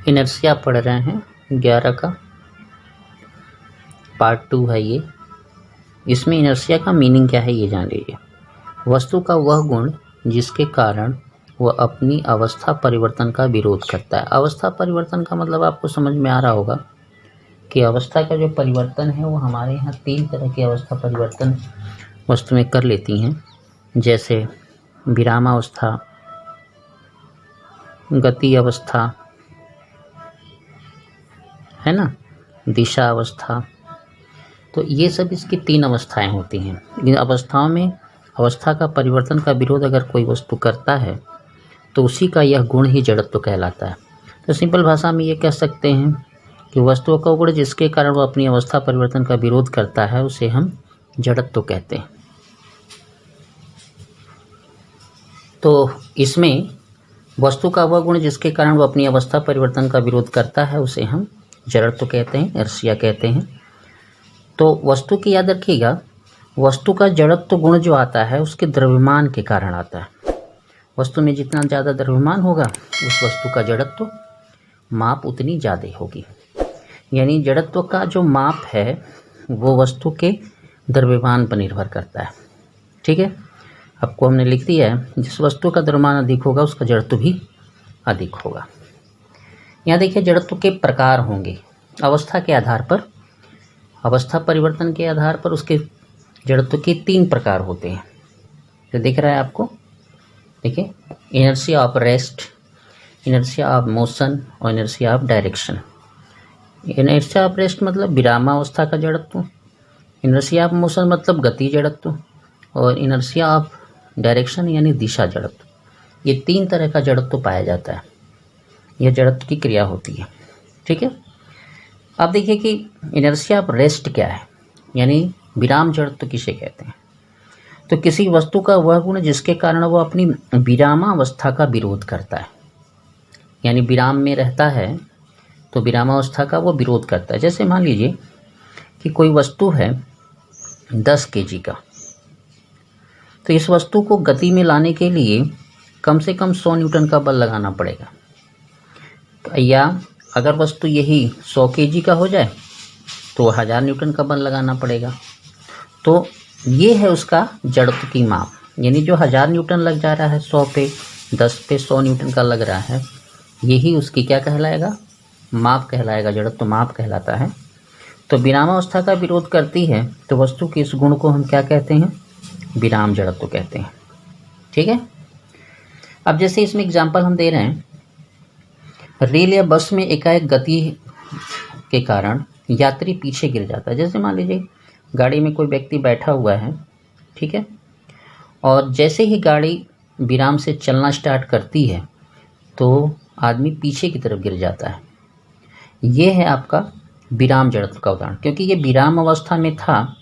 Inertia पढ़ रहे हैं 11 का पार्ट 2 है ये। इसमें इनर्शिया का मीनिंग क्या है ये जान लीजिए। वस्तु का वह गुण जिसके कारण वह अपनी अवस्था परिवर्तन का विरोध करता है। अवस्था परिवर्तन का मतलब आपको समझ में आ रहा होगा कि अवस्था का जो परिवर्तन है वो हमारे यहाँ 3 तरह के अवस्था परिवर्तन वस्तु में कर लेती हैं, जैसे विरामावस्था, गति अवस्था, है ना, दिशा अवस्था। तो ये सब इसकी 3 अवस्थाएं होती हैं। इन अवस्थाओं में अवस्था का परिवर्तन का विरोध अगर कोई वस्तु करता है तो उसी का यह गुण ही जड़त्व कहलाता है। तो सिंपल भाषा में ये कह सकते हैं कि वस्तुओं का गुण जिसके कारण वह अपनी अवस्था परिवर्तन का विरोध करता है उसे हम जड़त्व कहते हैं। तो इसमें वस्तु का वह गुण जिसके कारण वह अपनी अवस्था परिवर्तन का विरोध करता है उसे हम जड़त्व कहते हैं, इनर्शिया कहते हैं। तो वस्तु की याद रखिएगा, वस्तु का जड़त्व गुण जो आता है उसके द्रव्यमान के कारण आता है। वस्तु में जितना ज़्यादा द्रव्यमान होगा उस वस्तु का जड़त्व माप उतनी ज़्यादा होगी। यानी जड़त्व का जो माप है वो वस्तु के द्रव्यमान पर निर्भर करता है। ठीक है, आपको हमने लिख दिया है, जिस वस्तु का द्रव्यमान अधिक होगा उसका जड़त्व भी अधिक होगा। यहाँ देखिए जड़त्व के प्रकार होंगे अवस्था के आधार पर, अवस्था परिवर्तन के आधार पर उसके जड़त्व के 3 प्रकार होते हैं। जो दिख रहा है आपको, देखिए, inertia of rest, inertia of motion और inertia of direction. Inertia of rest मतलब विरामावस्था का जड़त्व, इनर्शिया ऑफ मोशन मतलब गति जड़त्व, और इनर्शिया ऑफ डायरेक्शन यानी दिशा जड़त्व। ये 3 तरह का जड़त्व पाया जाता है, यह जड़त्व की क्रिया होती है। ठीक है, अब देखिए कि इनर्शिया ऑफ रेस्ट क्या है, यानी विराम जड़त्व किसे कहते हैं। तो किसी वस्तु का वह गुण जिसके कारण वह अपनी विरामावस्था का विरोध करता है, यानी विराम में रहता है तो विरामावस्था का वो विरोध करता है। जैसे मान लीजिए कि कोई वस्तु है 10 kg का, तो इस वस्तु को गति में लाने के लिए कम से कम 100 न्यूटन का बल लगाना पड़ेगा, या अगर वस्तु यही 100 kg का हो जाए तो 1000 न्यूटन का बल लगाना पड़ेगा। तो ये है उसका जड़त्व की माप, यानी जो 1000 न्यूटन लग जा रहा है 100 पे, 10 पे 100 न्यूटन का लग रहा है, यही उसकी क्या कहलाएगा, माप कहलाएगा, जड़त्व माप कहलाता है। तो विरामावस्था का विरोध करती है तो वस्तु के इस गुण को हम क्या कहते हैं, विराम जड़त्व कहते हैं। ठीक है, अब जैसे इसमें एग्जाम्पल हम दे रहे हैं, रेल या बस में एकाएक गति के कारण यात्री पीछे गिर जाता है। जैसे मान लीजिए गाड़ी में कोई व्यक्ति बैठा हुआ है, ठीक है, और जैसे ही गाड़ी विराम से चलना स्टार्ट करती है तो आदमी पीछे की तरफ गिर जाता है। ये है आपका विराम जड़त्व का उदाहरण, क्योंकि ये विराम अवस्था में था,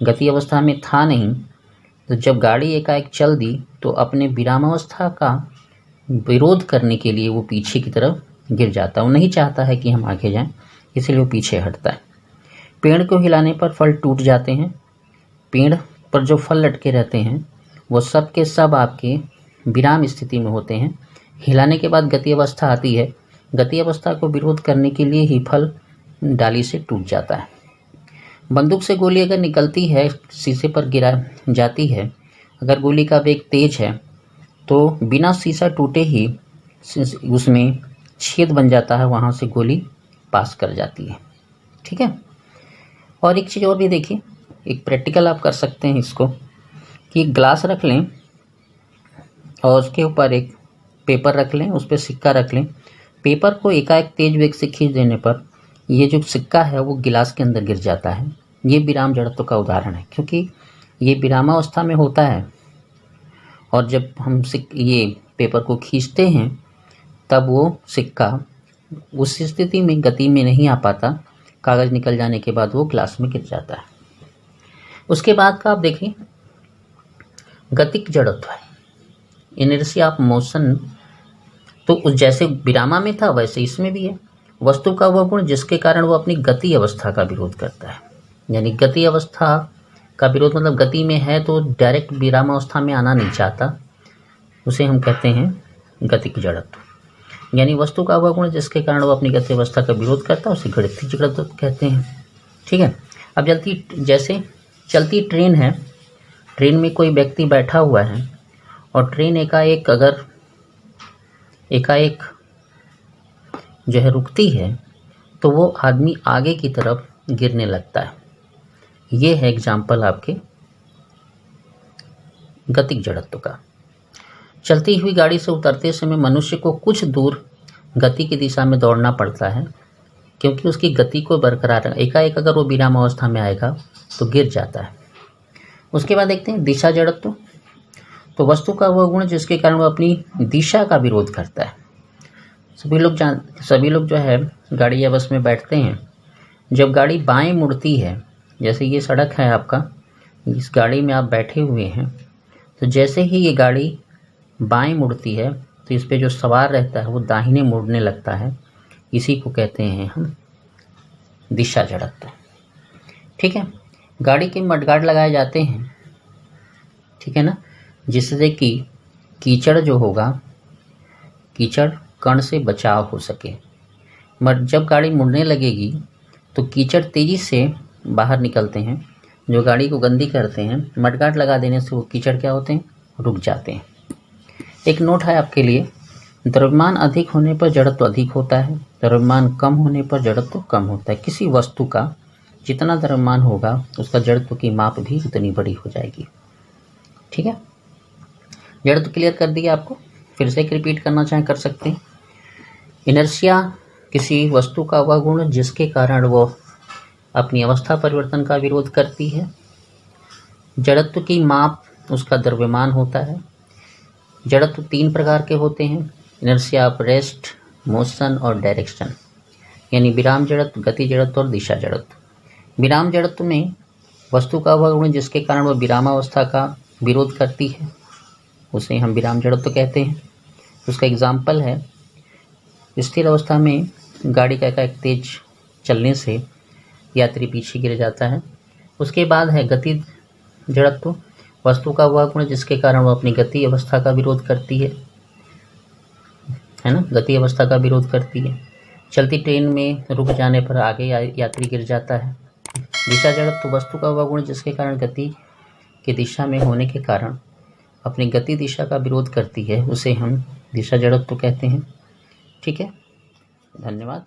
गति अवस्था में था नहीं। तो जब गाड़ी एकाएक चल दी तो अपने विरामावस्था का विरोध करने के लिए वो पीछे की तरफ गिर जाता है। वो नहीं चाहता है कि हम आगे जाएं, इसलिए वो पीछे हटता है। पेड़ को हिलाने पर फल टूट जाते हैं। पेड़ पर जो फल लटके रहते हैं वो सब के सब आपके विराम स्थिति में होते हैं। हिलाने के बाद गति अवस्था आती है, गति अवस्था को विरोध करने के लिए ही फल डाली से टूट जाता है। बंदूक से गोली अगर निकलती है, शीशे पर गिरा जाती है, अगर गोली का वेग तेज है तो बिना शीशा टूटे ही उसमें छेद बन जाता है, वहाँ से गोली पास कर जाती है। ठीक है, और एक चीज़ और भी देखिए, एक प्रैक्टिकल आप कर सकते हैं इसको, कि एक ग्लास रख लें और उसके ऊपर एक पेपर रख लें, उस पर सिक्का रख लें। पेपर को एकाएक तेज वेग से खींच देने पर ये जो सिक्का है वो गिलास के अंदर गिर जाता है। ये विराम जड़त्व का उदाहरण है, क्योंकि ये विरामावस्था में होता है और जब हम ये पेपर को खींचते हैं तब वो सिक्का उस स्थिति में गति में नहीं आ पाता, कागज़ निकल जाने के बाद वो ग्लास में गिर जाता है। उसके बाद का आप देखिए गतिक जड़त्व है, इनर्शिया ऑफ मोशन। तो उस जैसे विरामा में था वैसे इसमें भी है। वस्तु का वह गुण जिसके कारण वो अपनी गति अवस्था का विरोध करता है, यानी गति अवस्था का विरोध मतलब गति में है तो डायरेक्ट विरामावस्था में आना नहीं चाहता, उसे हम कहते हैं गतिक जड़त्व। यानी वस्तु का वह गुण जिसके कारण वो अपनी गति अवस्था का विरोध करता है उसे गतिज जड़त्व कहते हैं। ठीक है। अब जैसे चलती ट्रेन है, ट्रेन में कोई व्यक्ति बैठा हुआ है और ट्रेन एकाएक जो है रुकती है तो वो आदमी आगे की तरफ गिरने लगता है। ये है एग्जाम्पल आपके गतिक जड़त्व का। चलती हुई गाड़ी से उतरते समय मनुष्य को कुछ दूर गति की दिशा में दौड़ना पड़ता है क्योंकि उसकी गति को बरकरार रखना। एकाएक अगर वो विराम अवस्था में आएगा तो गिर जाता है। उसके बाद देखते हैं दिशा जड़त्व। तो वस्तु का वह गुण जिसके कारण वो अपनी दिशा का विरोध करता है। सभी लोग जो है गाड़ी या बस में बैठते हैं, जब गाड़ी बाएं मुड़ती है, जैसे ये सड़क है आपका, इस गाड़ी में आप बैठे हुए हैं, तो जैसे ही ये गाड़ी बाएं मुड़ती है तो इस पे जो सवार रहता है वो दाहिने मुड़ने लगता है। इसी को कहते हैं हम दिशा जड़त्व। ठीक है। गाड़ी के मडगार्ड लगाए जाते हैं, ठीक है ना, जिससे कि कीचड़ जो होगा, कीचड़ कण से बचाव हो सके। जब गाड़ी मुड़ने लगेगी तो कीचड़ तेज़ी से बाहर निकलते हैं जो गाड़ी को गंदी करते हैं। मडगार्ड लगा देने से वो कीचड़ क्या होते हैं, रुक जाते हैं। एक नोट है आपके लिए, द्रव्यमान अधिक होने पर जड़त्व अधिक होता है, द्रव्यमान कम होने पर जड़त्व कम होता है। किसी वस्तु का जितना द्रव्यमान होगा उसका जड़त्व की माप भी उतनी बड़ी हो जाएगी। ठीक है। जड़त्व क्लियर कर दिया आपको, फिर से एक रिपीट करना चाहें कर सकते हैं। इनर्शिया किसी वस्तु का वह गुण जिसके कारण वो अपनी अवस्था परिवर्तन का विरोध करती है। जड़त्व की माप उसका द्रव्यमान होता है। जड़त्व 3 प्रकार के होते हैं, इनर्शिया ऑफ रेस्ट, मोशन और डायरेक्शन, यानी विराम जड़त्व, गति जड़त्व और दिशा जड़त्व। विराम जड़त्व में वस्तु का वह गुण जिसके कारण वह विरामावस्था का विरोध करती है उसे हम विराम जड़त्व कहते हैं। उसका एग्जाम्पल है, स्थिर अवस्था में गाड़ी का एक तेज चलने से यात्री पीछे गिर जाता है। उसके बाद है गति जड़त्व, वस्तु का वह गुण जिसके कारण वह अपनी गति अवस्था का विरोध करती है ना, गति अवस्था का विरोध करती है। चलती ट्रेन में रुक जाने पर आगे यात्री गिर जाता है। दिशा जड़त्व, वस्तु का वह गुण जिसके कारण गति की दिशा में होने के कारण अपनी गति दिशा का विरोध करती है उसे हम दिशा जड़त्व कहते हैं। ठीक है, धन्यवाद।